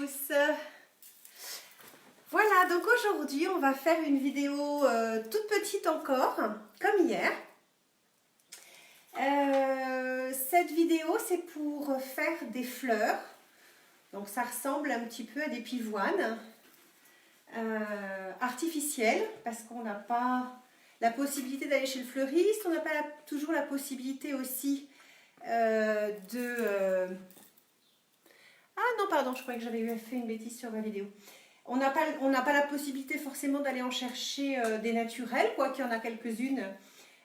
tous. Voilà, donc aujourd'hui on va faire une vidéo toute petite encore, comme hier. Cette vidéo c'est pour faire des fleurs. Donc ça ressemble un petit peu à des pivoines artificielles parce qu'on n'a pas la possibilité d'aller chez le fleuriste, on n'a pas toujours la possibilité aussi Ah non, pardon, je croyais que j'avais fait une bêtise sur ma vidéo. On n'a pas la possibilité forcément d'aller en chercher des naturels, quoi qu'il y en a quelques-unes,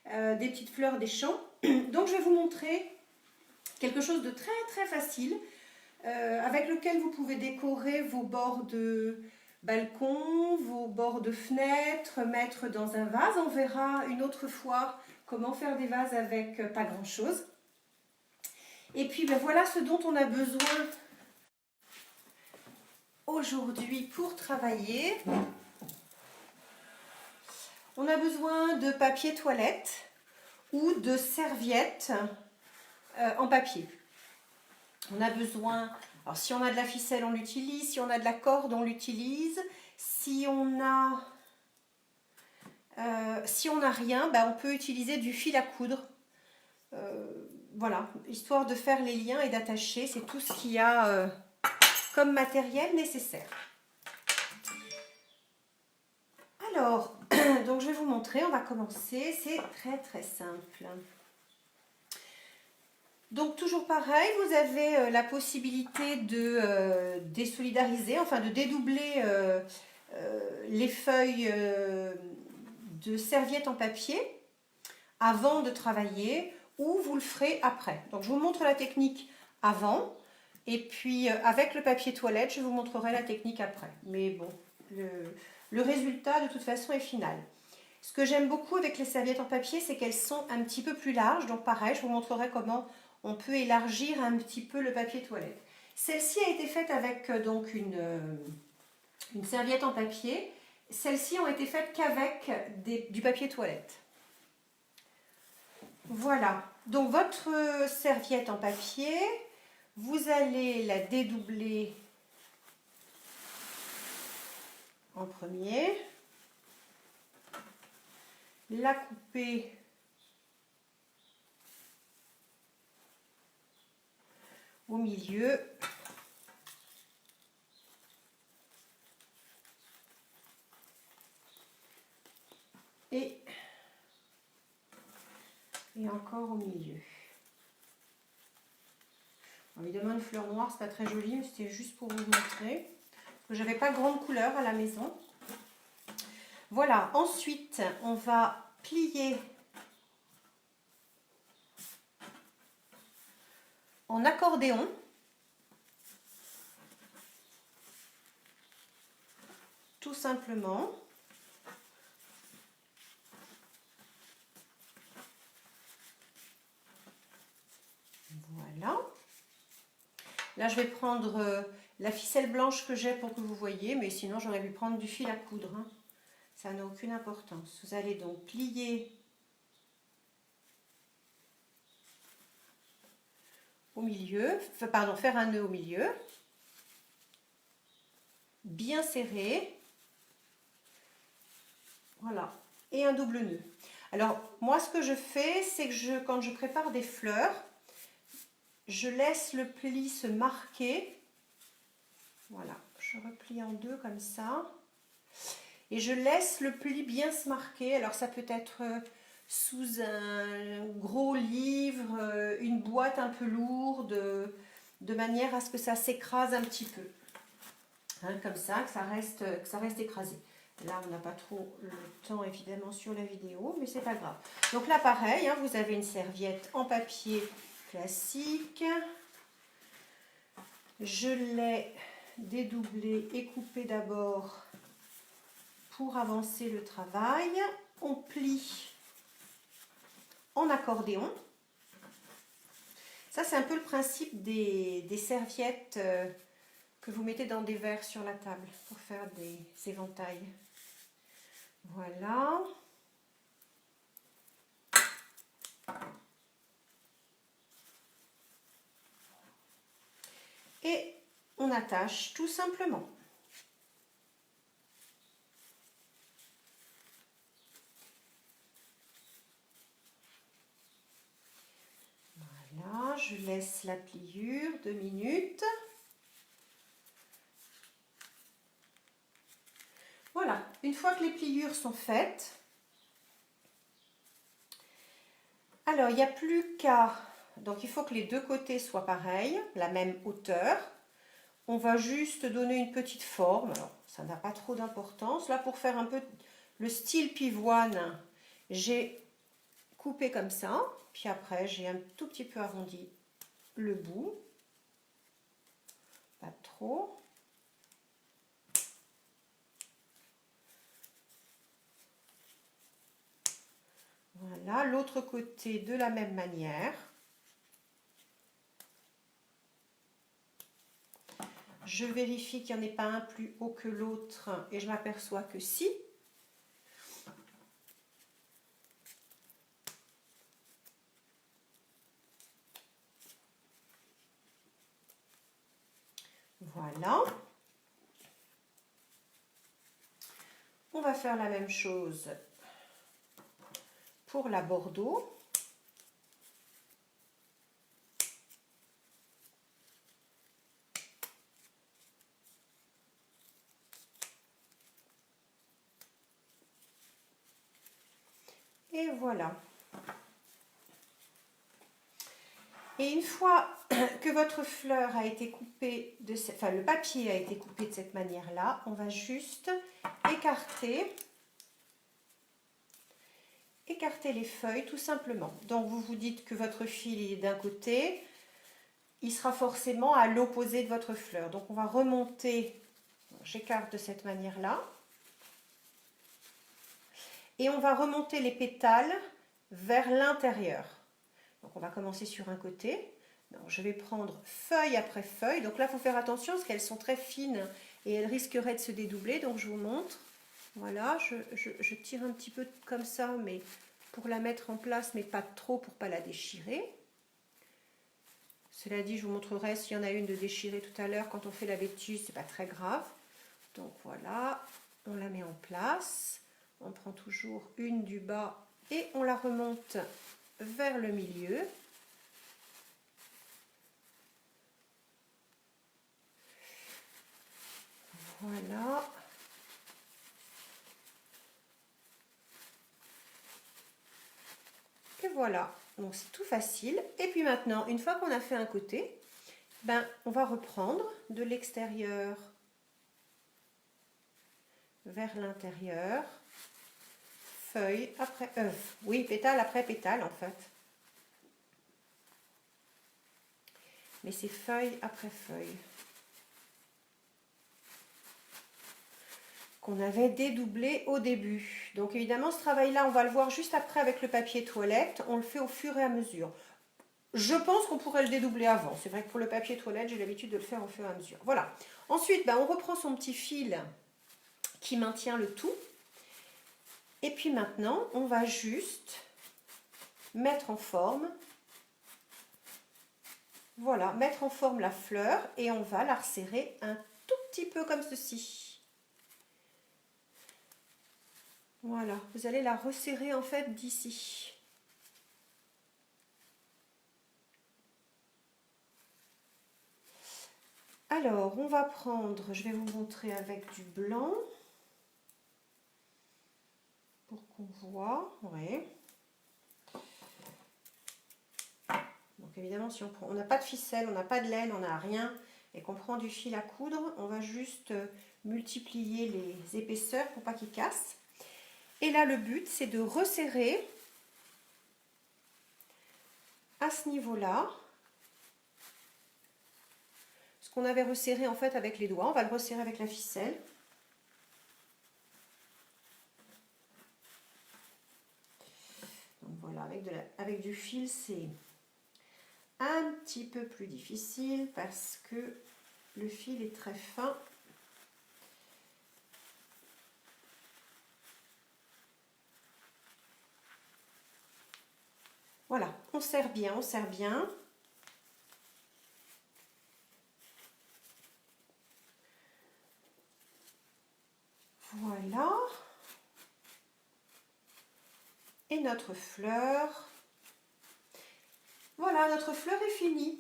des petites fleurs des champs. Donc je vais vous montrer quelque chose de très très facile avec lequel vous pouvez décorer vos bords de balcon, vos bords de fenêtre, mettre dans un vase. On verra une autre fois comment faire des vases avec pas grand-chose. Et puis ben, voilà ce dont on a besoin aujourd'hui pour travailler. On a besoin de papier toilette ou de serviettes en papier. On a besoin, alors si on a de la ficelle on l'utilise, si on a de la corde on l'utilise, si on n'a rien, ben on peut utiliser du fil à coudre. Voilà, histoire de faire les liens et d'attacher, c'est tout ce qu'il y a comme matériel nécessaire. Alors, donc je vais vous montrer, on va commencer, c'est très très simple. Donc toujours pareil, vous avez la possibilité de désolidariser, enfin de dédoubler les feuilles de serviettes en papier avant de travailler ou vous le ferez après. Donc je vous montre la technique avant et puis avec le papier toilette, je vous montrerai la technique après. Mais bon, le résultat de toute façon est final. Ce que j'aime beaucoup avec les serviettes en papier, c'est qu'elles sont un petit peu plus larges. Donc pareil, je vous montrerai comment on peut élargir un petit peu le papier toilette. Celle-ci a été faite avec donc une serviette en papier. Celles-ci ont été faites qu'avec du papier toilette. Voilà. Donc votre serviette en papier, vous allez la dédoubler en premier. La couper au milieu et encore au milieu. Évidemment, une fleur noire, c'est pas très joli, mais c'était juste pour vous montrer que j'avais pas grande couleur à la maison. Voilà, ensuite, on va plier en accordéon. Tout simplement. Voilà. Là, je vais prendre la ficelle blanche que j'ai pour que vous voyez, mais sinon, j'aurais pu prendre du fil à coudre. Hein. Ça n'a aucune importance. Vous allez donc plier au milieu, pardon, faire un nœud au milieu, bien serré. Voilà, et un double nœud. Alors, moi, ce que je fais, c'est que quand je prépare des fleurs, je laisse le pli se marquer. Voilà, je replie en deux comme ça. Et je laisse le pli bien se marquer. Alors, ça peut être sous un gros livre, une boîte un peu lourde, de manière à ce que ça s'écrase un petit peu. Hein, comme ça, que ça reste écrasé. Là, on n'a pas trop le temps, évidemment, sur la vidéo, mais c'est pas grave. Donc là, pareil, hein, vous avez une serviette en papier classique. Je l'ai dédoublée et coupée d'abord pour avancer le travail. On plie en accordéon. Ça, c'est un peu le principe des serviettes que vous mettez dans des verres sur la table pour faire des éventails. Voilà. Et on attache tout simplement. Voilà, je laisse la pliure 2 minutes. Voilà, une fois que les pliures sont faites, alors il n'y a plus qu'à, donc il faut que les deux côtés soient pareils, la même hauteur. On va juste donner une petite forme, alors ça n'a pas trop d'importance. Là pour faire un peu le style pivoine, j'ai coupé comme ça, puis après j'ai un tout petit peu arrondi le bout, pas trop. Voilà, l'autre côté de la même manière. Je vérifie qu'il n'y en ait pas un plus haut que l'autre et je m'aperçois que si. Voilà. On va faire la même chose pour la Bordeaux. Et voilà. Et une fois que votre fleur a été coupée, enfin le papier a été coupé de cette manière-là, on va juste écarter les feuilles tout simplement. Donc vous vous dites que votre fil est d'un côté, il sera forcément à l'opposé de votre fleur. Donc on va remonter, j'écarte de cette manière-là. Et on va remonter les pétales vers l'intérieur. Donc on va commencer sur un côté. Donc, je vais prendre feuille après feuille. Donc là, il faut faire attention parce qu'elles sont très fines et elles risqueraient de se dédoubler. Donc je vous montre. Voilà, je tire un petit peu comme ça, mais pour la mettre en place, mais pas trop pour ne pas la déchirer. Cela dit, je vous montrerai s'il y en a une de déchirée tout à l'heure. Quand on fait la vêtuse, c'est pas très grave. Donc voilà, on la met en place. On prend toujours une du bas et on la remonte vers le milieu. Voilà. Et voilà. Donc c'est tout facile. Et puis maintenant, une fois qu'on a fait un côté, ben, on va reprendre de l'extérieur vers l'intérieur. Feuille après oui, pétale après pétale en fait. Mais c'est feuille après feuille. Qu'on avait dédoublé au début. Donc évidemment, ce travail-là, on va le voir juste après avec le papier toilette. On le fait au fur et à mesure. Je pense qu'on pourrait le dédoubler avant. C'est vrai que pour le papier toilette, j'ai l'habitude de le faire au fur et à mesure. Voilà. Ensuite, ben, on reprend son petit fil qui maintient le tout. Et puis maintenant, on va juste mettre en forme. Voilà, mettre en forme la fleur et on va la resserrer un tout petit peu comme ceci. Voilà, vous allez la resserrer en fait d'ici. Alors, on va prendre, je vais vous montrer avec du blanc pour qu'on voit. Ouais. Donc évidemment, si on n'a pas de ficelle, on n'a pas de laine, on n'a rien, et qu'on prend du fil à coudre, on va juste multiplier les épaisseurs pour pas qu'ils cassent. Et là, le but, c'est de resserrer à ce niveau-là. Ce qu'on avait resserré en fait avec les doigts, on va le resserrer avec la ficelle. Donc voilà, avec du fil, c'est un petit peu plus difficile parce que le fil est très fin. Voilà, on serre bien, on serre bien. bail là. Et notre fleur. Voilà, notre fleur est finie.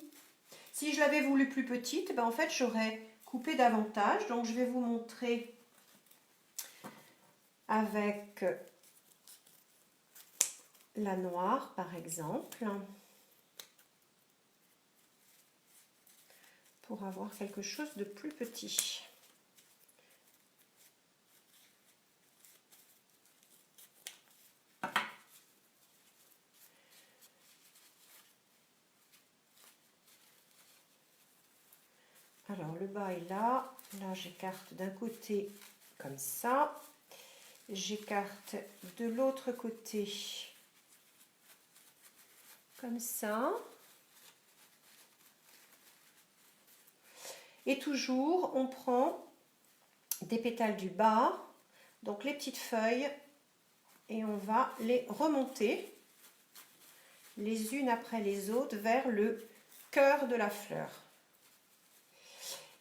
Si je l'avais voulu plus petite, ben en fait, j'aurais coupé davantage. Donc, je vais vous montrer avec la noire, par exemple, pour avoir quelque chose de plus petit. Alors, le bas est là. Là, j'écarte d'un côté comme ça. J'écarte de l'autre côté comme ça. Et toujours, on prend des pétales du bas, donc les petites feuilles, et on va les remonter les unes après les autres vers le cœur de la fleur.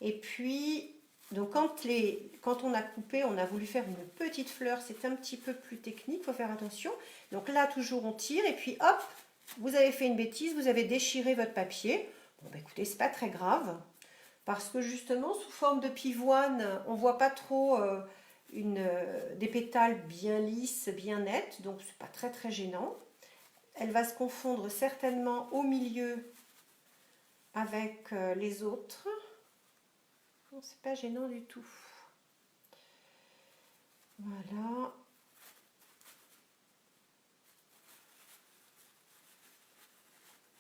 Et puis, donc quand on a coupé, on a voulu faire une petite fleur, c'est un petit peu plus technique, il faut faire attention. Donc là, toujours on tire, et puis hop, vous avez fait une bêtise, vous avez déchiré votre papier. Bon, bah écoutez, c'est pas très grave, parce que justement, sous forme de pivoine, on voit pas trop des pétales bien lisses, bien nettes, donc c'est pas très gênant. Elle va se confondre certainement au milieu avec les autres. C'est pas gênant du tout. Voilà.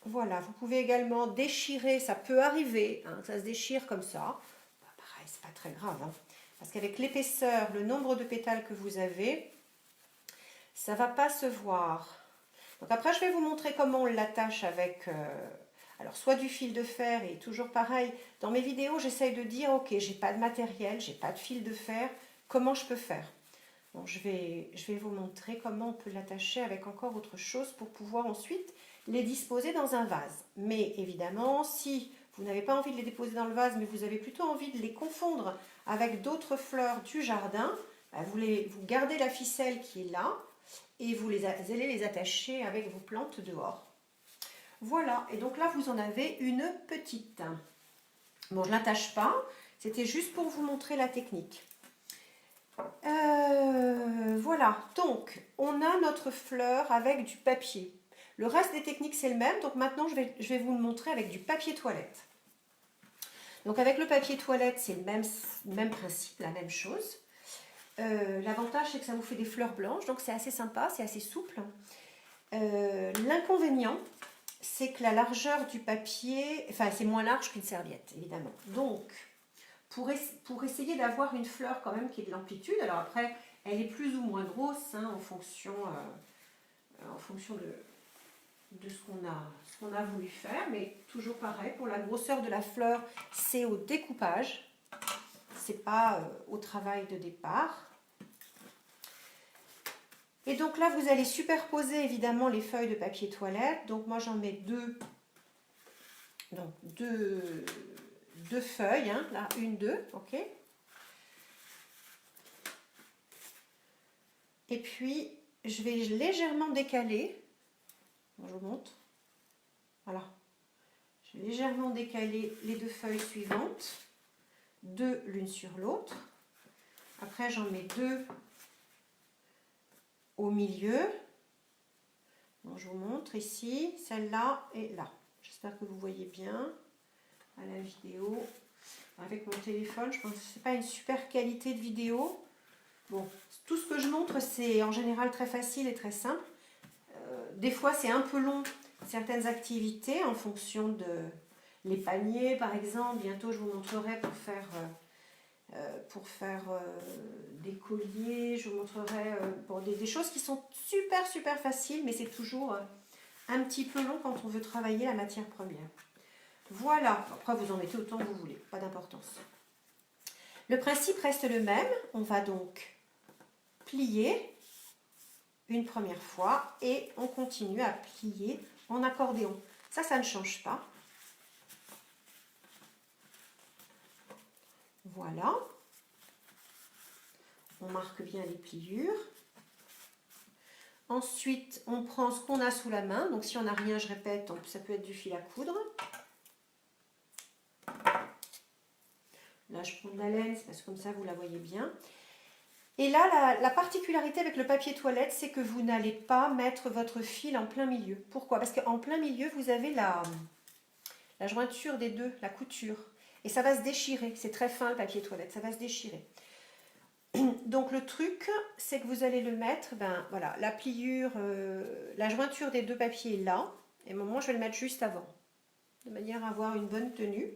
Voilà, vous pouvez également déchirer, ça peut arriver, hein, ça se déchire comme ça. Bah, pareil, c'est pas très grave, hein, parce qu'avec l'épaisseur, le nombre de pétales que vous avez, ça va pas se voir. Donc après, je vais vous montrer comment on l'attache avec, alors soit du fil de fer, et toujours pareil, dans mes vidéos, j'essaye de dire, ok, j'ai pas de matériel, j'ai pas de fil de fer, comment je peux faire? Donc je vais vous montrer comment on peut l'attacher avec encore autre chose pour pouvoir ensuite les disposer dans un vase. Mais évidemment, si vous n'avez pas envie de les déposer dans le vase, mais vous avez plutôt envie de les confondre avec d'autres fleurs du jardin, vous gardez la ficelle qui est là et vous allez les attacher avec vos plantes dehors. Voilà, et donc là vous en avez une petite. Bon, je ne l'attache pas, c'était juste pour vous montrer la technique. Voilà, donc on a notre fleur avec du papier. Le reste des techniques c'est le même, donc maintenant je vais vous le montrer avec du papier toilette. Donc avec le papier toilette c'est le même principe, la même chose. L'avantage c'est que ça vous fait des fleurs blanches, donc c'est assez sympa, c'est assez souple. L'inconvénient c'est que la largeur du papier, enfin c'est moins large qu'une serviette évidemment. Donc pour essayer d'avoir une fleur quand même qui ait de l'amplitude, alors après elle est plus ou moins grosse hein, en fonction de ce qu'on a voulu faire, mais toujours pareil, pour la grosseur de la fleur, c'est au découpage, c'est pas au travail de départ. Et donc là, vous allez superposer évidemment les feuilles de papier toilette. Donc moi, j'en mets deux feuilles, hein, là, une, deux, ok. Et puis, je vais légèrement décaler. Je vous montre. Voilà. Je vais légèrement décaler les deux feuilles suivantes, deux l'une sur l'autre. Après, j'en mets deux au milieu. Donc, je vous montre ici, celle-là et là. J'espère que vous voyez bien à la vidéo. Avec mon téléphone, je pense que ce n'est pas une super qualité de vidéo. Bon, tout ce que je montre, c'est en général très facile et très simple. Des fois, c'est un peu long, certaines activités, en fonction de les paniers, par exemple. Bientôt, je vous montrerai pour faire des colliers. Je vous montrerai pour des choses qui sont super faciles, mais c'est toujours un petit peu long quand on veut travailler la matière première. Voilà, après vous en mettez autant que vous voulez, pas d'importance. Le principe reste le même, on va donc plier une première fois et on continue à plier en accordéon. Ça ne change pas. Voilà. On marque bien les pliures. Ensuite, on prend ce qu'on a sous la main. Donc, si on n'a rien, je répète, ça peut être du fil à coudre. Là, je prends de la laine, c'est parce que comme ça, vous la voyez bien. Et là, la particularité avec le papier toilette, c'est que vous n'allez pas mettre votre fil en plein milieu. Pourquoi? Parce qu'en plein milieu, vous avez la jointure des deux, la couture. Et ça va se déchirer. C'est très fin, le papier toilette, ça va se déchirer. Donc le truc, c'est que vous allez le mettre, voilà, la pliure, la jointure des deux papiers est là, et moi je vais le mettre juste avant, de manière à avoir une bonne tenue.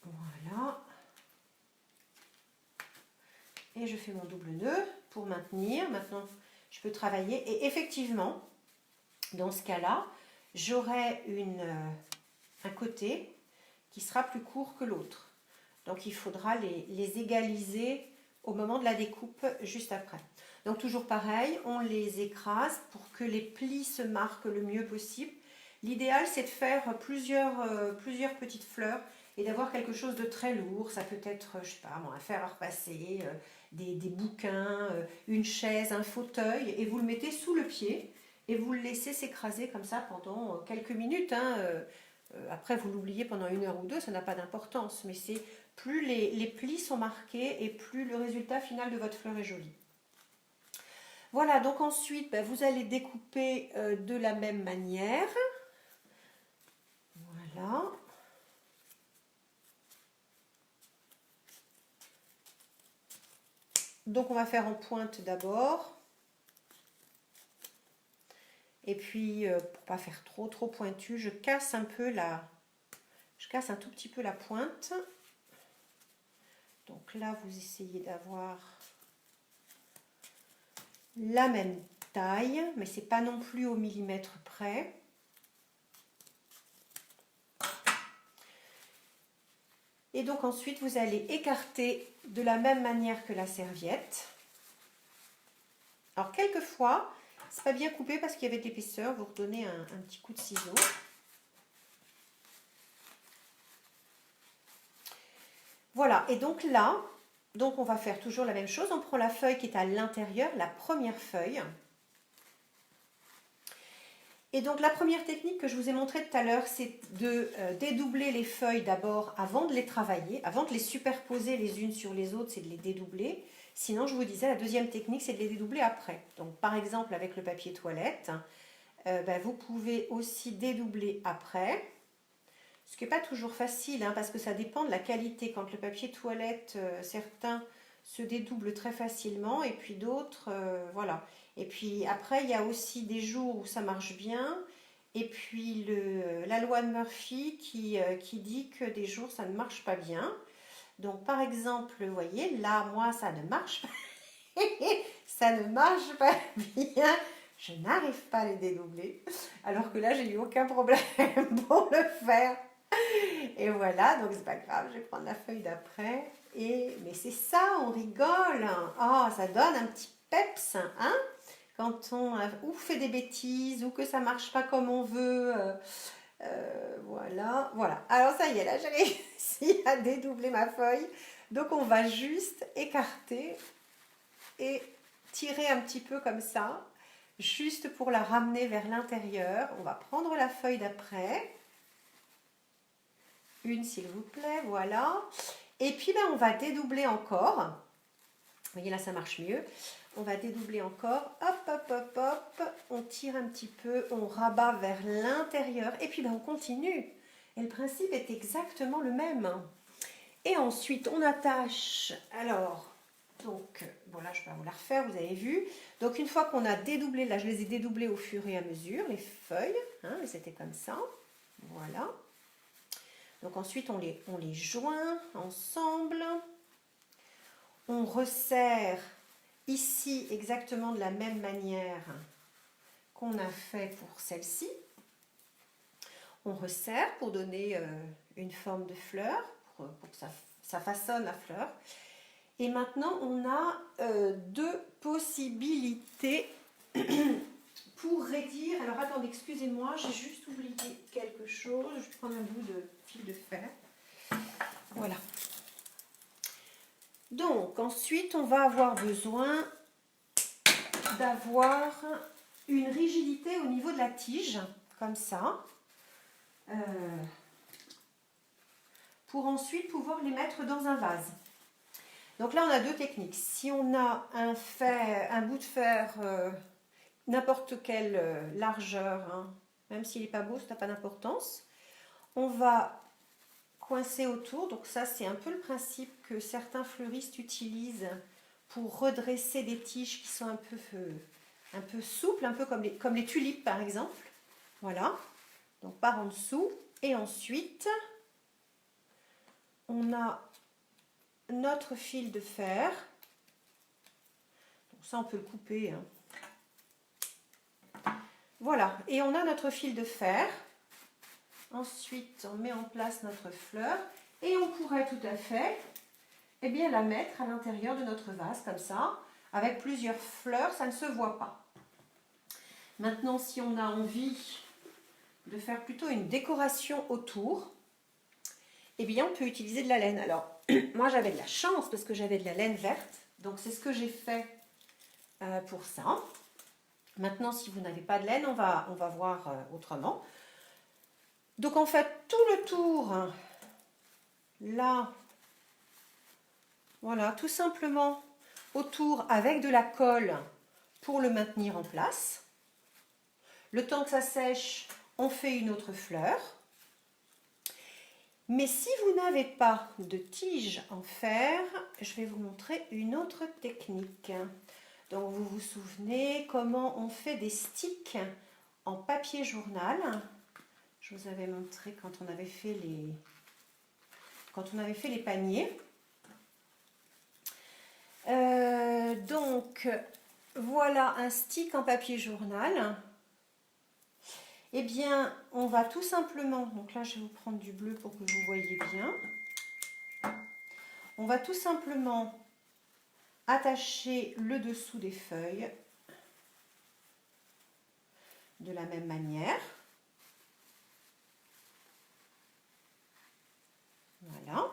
Voilà. Et je fais mon double nœud pour maintenir. Maintenant, je peux travailler, et effectivement, dans ce cas-là, j'aurai un côté qui sera plus court que l'autre. Donc il faudra les égaliser au moment de la découpe juste après. Donc toujours pareil, on les écrase pour que les plis se marquent le mieux possible. L'idéal, c'est de faire plusieurs petites fleurs et d'avoir quelque chose de très lourd. Ça peut être, je sais pas, un fer à repasser, des bouquins, une chaise, un fauteuil, et vous le mettez sous le pied et vous le laissez s'écraser comme ça pendant quelques minutes. Après, vous l'oubliez pendant 1 heure ou 2, ça n'a pas d'importance, mais c'est plus les plis sont marqués et plus le résultat final de votre fleur est joli. Voilà, donc ensuite, vous allez découper de la même manière. Voilà. Donc on va faire en pointe d'abord. Et puis, pour pas faire trop pointu, je casse un tout petit peu la pointe. Donc là, vous essayez d'avoir la même taille, mais c'est pas non plus au millimètre près. Et donc ensuite, vous allez écarter de la même manière que la serviette. Alors quelquefois, c'est pas bien coupé parce qu'il y avait de l'épaisseur, vous redonnez un petit coup de ciseau. Voilà, et donc là, on va faire toujours la même chose. On prend la feuille qui est à l'intérieur, la première feuille. Et donc la première technique que je vous ai montrée tout à l'heure, c'est de dédoubler les feuilles d'abord avant de les travailler, avant de les superposer les unes sur les autres, c'est de les dédoubler. Sinon, je vous disais, la deuxième technique, c'est de les dédoubler après. Donc par exemple, avec le papier toilette, vous pouvez aussi dédoubler après. Ce qui n'est pas toujours facile, parce que ça dépend de la qualité. Quand le papier toilette, certains se dédoublent très facilement et puis d'autres, voilà. Et puis après, il y a aussi des jours où ça marche bien. Et puis la loi de Murphy qui dit que des jours, ça ne marche pas bien. Donc par exemple, vous voyez, là, moi, ça ne marche pas. Ça ne marche pas bien. Je n'arrive pas à les dédoubler. Alors que là, j'ai eu aucun problème pour le faire. Et voilà, donc c'est pas grave, je vais prendre la feuille d'après. Mais c'est ça, on rigole. Oh, ça donne un petit peps, hein, quand on ou fait des bêtises ou que ça marche pas comme on veut. Voilà. Alors ça y est, là j'ai réussi à dédoubler ma feuille. Donc on va juste écarter et tirer un petit peu comme ça, juste pour la ramener vers l'intérieur. On va prendre la feuille d'après. Une s'il vous plaît, voilà. Et puis on va dédoubler encore. Vous voyez là ça marche mieux. On va dédoubler encore. Hop. On tire un petit peu, on rabat vers l'intérieur. Et puis on continue. Et le principe est exactement le même. Et ensuite on attache. Alors, donc, là je vais vous la refaire, vous avez vu. Donc une fois qu'on a dédoublé, là je les ai dédoublés au fur et à mesure, les feuilles. C'était comme ça. Voilà. Donc ensuite, on les joint ensemble. On resserre ici exactement de la même manière qu'on a fait pour celle-ci. On resserre pour donner une forme de fleur, pour que ça façonne la fleur. Et maintenant, on a 2 possibilités pour raidir Alors attendez, excusez-moi, j'ai juste oublié quelque chose. Je vais prendre un bout de fil de fer. Voilà. Donc ensuite, on va avoir besoin d'avoir une rigidité au niveau de la tige, comme ça, pour ensuite pouvoir les mettre dans un vase. Donc là, on a deux techniques. Si on a un bout de fer, n'importe quelle largeur, hein, même s'il n'est pas beau, ça n'a pas d'importance, on va coincer autour. Donc ça, c'est un peu le principe que certains fleuristes utilisent pour redresser des tiges qui sont un peu souples, un peu comme les tulipes par exemple. Voilà, donc par en dessous. Et ensuite, on a notre fil de fer. Donc ça, on peut le couper, hein. Voilà, et on a notre fil de fer. Ensuite, on met en place notre fleur et on pourrait tout à fait la mettre à l'intérieur de notre vase, comme ça. Avec plusieurs fleurs, ça ne se voit pas. Maintenant, si on a envie de faire plutôt une décoration autour, on peut utiliser de la laine. Alors, moi, j'avais de la chance parce que j'avais de la laine verte. Donc, c'est ce que j'ai fait pour ça. Maintenant, si vous n'avez pas de laine, on va voir autrement. Donc, en fait, tout le tour, là, voilà, tout simplement autour avec de la colle pour le maintenir en place. Le temps que ça sèche, on fait une autre fleur. Mais si vous n'avez pas de tige en fer, je vais vous montrer une autre technique. Donc vous vous souvenez comment on fait des sticks en papier journal. Je vous avais montré quand on avait fait les paniers. Donc voilà un stick en papier journal. On va tout simplement, donc là je vais vous prendre du bleu pour que vous voyez bien. On va tout simplement attacher le dessous des feuilles de la même manière. Voilà.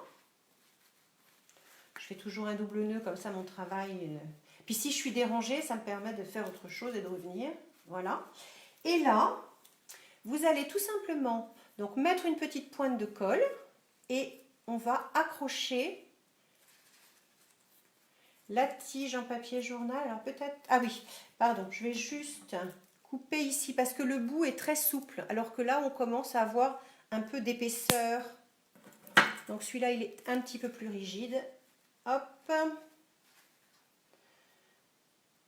Je fais toujours un double nœud, comme ça mon travail... Puis si je suis dérangée, ça me permet de faire autre chose et de revenir. Voilà. Et là, vous allez tout simplement donc mettre une petite pointe de colle et on va accrocher la tige en papier journal. Alors peut-être... Ah oui, pardon, je vais juste couper ici parce que le bout est très souple. Alors que là, on commence à avoir un peu d'épaisseur. Donc celui-là, il est un petit peu plus rigide. Hop.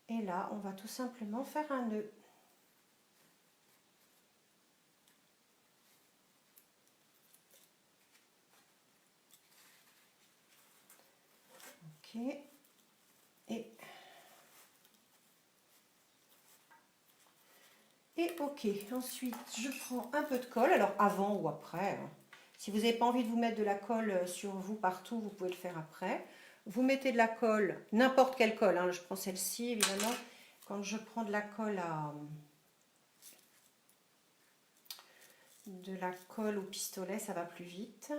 Et là, on va tout simplement faire un nœud. Ok. Et ok. Ensuite, je prends un peu de colle. Alors avant ou après. Si vous n'avez pas envie de vous mettre de la colle sur vous partout, vous pouvez le faire après. Vous mettez de la colle, n'importe quelle colle. Hein, je prends celle-ci, évidemment. Quand je prends de la colle au pistolet, ça va plus vite.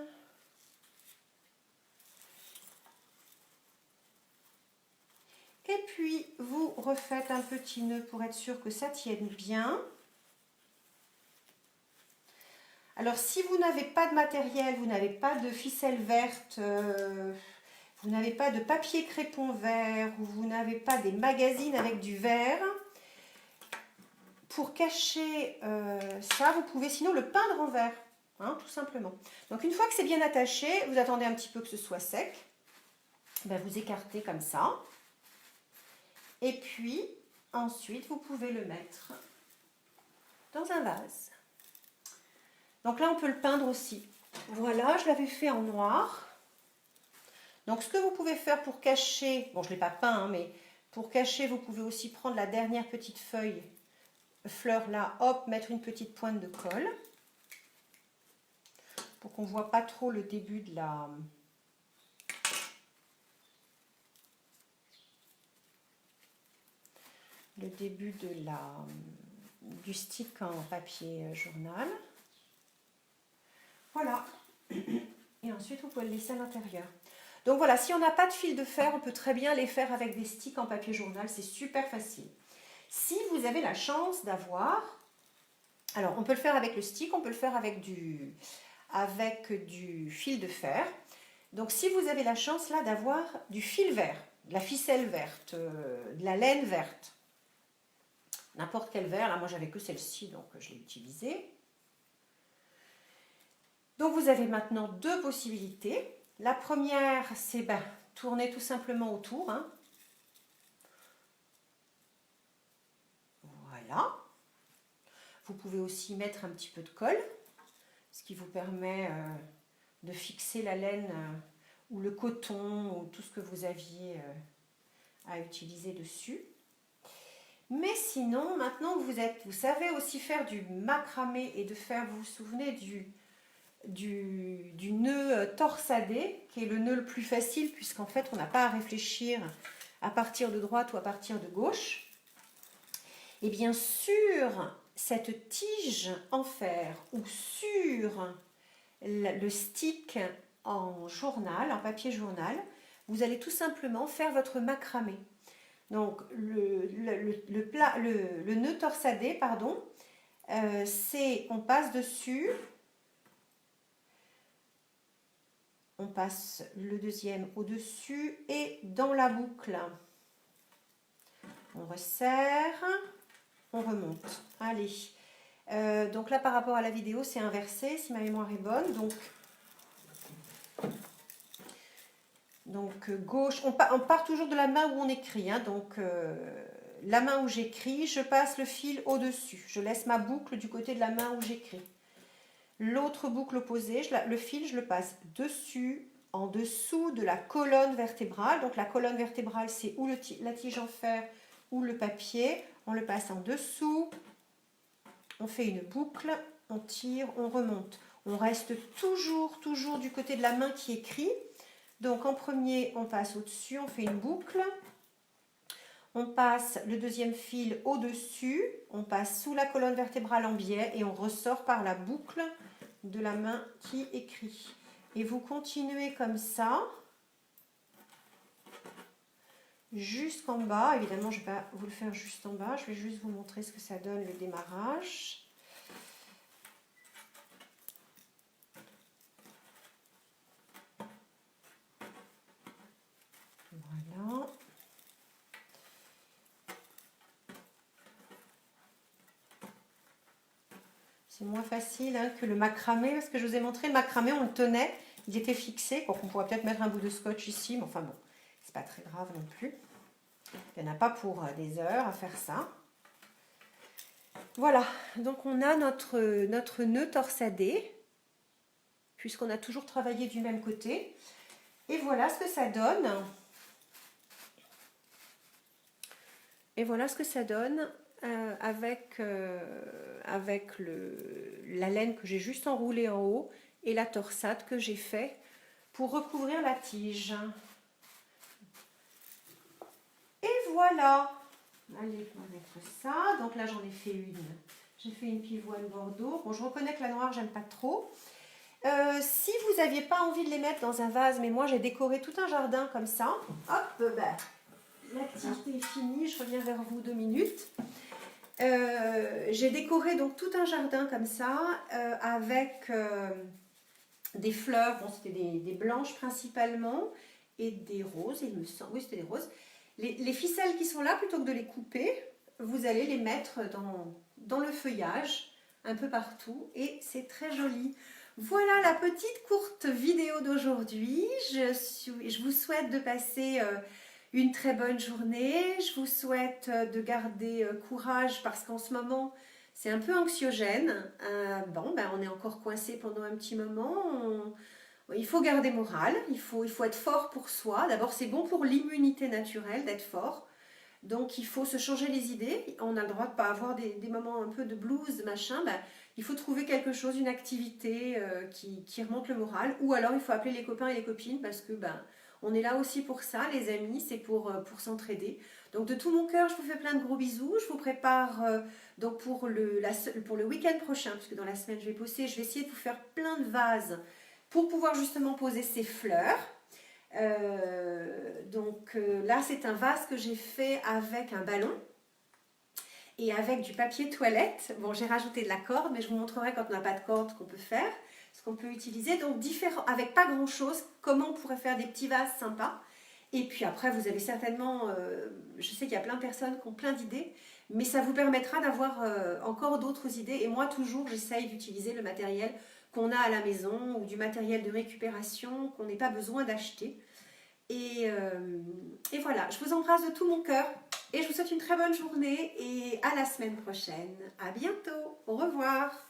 Et puis, vous refaites un petit nœud pour être sûr que ça tienne bien. Alors, si vous n'avez pas de matériel, vous n'avez pas de ficelle verte, vous n'avez pas de papier crépon vert, ou vous n'avez pas des magazines avec du verre, pour cacher ça, vous pouvez sinon le peindre en vert, hein, tout simplement. Donc, une fois que c'est bien attaché, vous attendez un petit peu que ce soit sec. Vous écartez comme ça. Et puis, ensuite, vous pouvez le mettre dans un vase. Donc là, on peut le peindre aussi. Voilà, je l'avais fait en noir. Donc, ce que vous pouvez faire pour cacher, bon, je ne l'ai pas peint, hein, mais pour cacher, vous pouvez aussi prendre la dernière petite fleur là, hop, mettre une petite pointe de colle pour qu'on ne voit pas trop le début de la... du stick en papier journal. Voilà. Et ensuite, vous pouvez le laisser à l'intérieur. Donc voilà, si on n'a pas de fil de fer, on peut très bien les faire avec des sticks en papier journal. C'est super facile. Si vous avez la chance d'avoir... Alors, on peut le faire avec le stick, on peut le faire avec du fil de fer. Donc, si vous avez la chance là d'avoir du fil vert, de la ficelle verte, de la laine verte, n'importe quel verre, là moi j'avais que celle-ci donc je l'ai utilisée. Donc vous avez maintenant deux possibilités. La première c'est tourner tout simplement autour. Hein. Voilà. Vous pouvez aussi mettre un petit peu de colle, ce qui vous permet de fixer la laine ou le coton ou tout ce que vous aviez à utiliser dessus. Mais sinon, maintenant vous savez aussi faire du macramé et de faire, vous vous souvenez du nœud torsadé, qui est le nœud le plus facile, puisqu'en fait on n'a pas à réfléchir à partir de droite ou à partir de gauche. Et bien sur cette tige en fer ou sur le stick en journal, en papier journal, vous allez tout simplement faire votre macramé. Donc le nœud torsadé, pardon, on passe dessus, on passe le deuxième au-dessus et dans la boucle, on resserre, on remonte. Allez, donc là par rapport à la vidéo c'est inversé si ma mémoire est bonne, donc gauche, on part toujours de la main où on écrit, hein, donc la main où j'écris, je passe le fil au-dessus, je laisse ma boucle du côté de la main où j'écris. L'autre boucle opposée, le fil, je le passe dessus, en dessous de la colonne vertébrale. Donc la colonne vertébrale, c'est ou la tige en fer ou le papier. On le passe en dessous, on fait une boucle, on tire, on remonte. On reste toujours du côté de la main qui écrit. Donc en premier, on passe au-dessus, on fait une boucle. On passe le deuxième fil au-dessus, on passe sous la colonne vertébrale en biais et on ressort par la boucle de la main qui écrit. Et vous continuez comme ça jusqu'en bas. Évidemment, je ne vais pas vous le faire juste en bas, je vais juste vous montrer ce que ça donne le démarrage. Voilà. C'est moins facile hein, que le macramé, parce que je vous ai montré le macramé, on le tenait, il était fixé. Donc on pourrait peut-être mettre un bout de scotch ici, mais enfin bon, c'est pas très grave non plus. Il n'y en a pas pour des heures à faire ça. Voilà, donc on a notre nœud torsadé, puisqu'on a toujours travaillé du même côté. Et voilà ce que ça donne. Et voilà ce que ça donne avec la laine que j'ai juste enroulée en haut et la torsade que j'ai fait pour recouvrir la tige. Et voilà. Allez, on va mettre ça. Donc là, j'en ai fait une. J'ai fait une pivoine bordeaux. Bon, je reconnais que la noire, j'aime pas trop. Si vous n'aviez pas envie de les mettre dans un vase, mais moi, j'ai décoré tout un jardin comme ça. Hop, l'activité est finie. Je reviens vers vous 2 minutes. J'ai décoré donc tout un jardin comme ça avec des fleurs. Bon, c'était des blanches principalement et des roses, il me semble. Oui, c'était des roses. Les ficelles qui sont là, plutôt que de les couper, vous allez les mettre dans le feuillage, un peu partout, et c'est très joli. Voilà la petite courte vidéo d'aujourd'hui. Je vous souhaite de passer une très bonne journée. Je vous souhaite de garder courage parce qu'en ce moment, c'est un peu anxiogène. On est encore coincé pendant un petit moment. Il faut garder moral, il faut être fort pour soi. D'abord, c'est bon pour l'immunité naturelle d'être fort. Donc, il faut se changer les idées. On a le droit de ne pas avoir des moments un peu de blues, machin. Il faut trouver quelque chose, une activité qui remonte le moral. Ou alors, il faut appeler les copains et les copines parce que on est là aussi pour ça. Les amis, c'est pour s'entraider. Donc de tout mon cœur, je vous fais plein de gros bisous. Je vous prépare donc pour le week-end prochain, puisque dans la semaine je vais bosser, je vais essayer de vous faire plein de vases pour pouvoir justement poser ces fleurs. Là, c'est un vase que j'ai fait avec un ballon et avec du papier toilette. Bon, j'ai rajouté de la corde, mais je vous montrerai quand on n'a pas de corde ce qu'on peut faire, ce qu'on peut utiliser. Donc, avec pas grand-chose, comment on pourrait faire des petits vases sympas. Et puis après, vous avez certainement, je sais qu'il y a plein de personnes qui ont plein d'idées, mais ça vous permettra d'avoir encore d'autres idées. Et moi, toujours, j'essaye d'utiliser le matériel qu'on a à la maison ou du matériel de récupération qu'on n'ait pas besoin d'acheter. Et voilà, je vous embrasse de tout mon cœur et je vous souhaite une très bonne journée et à la semaine prochaine. À bientôt, au revoir.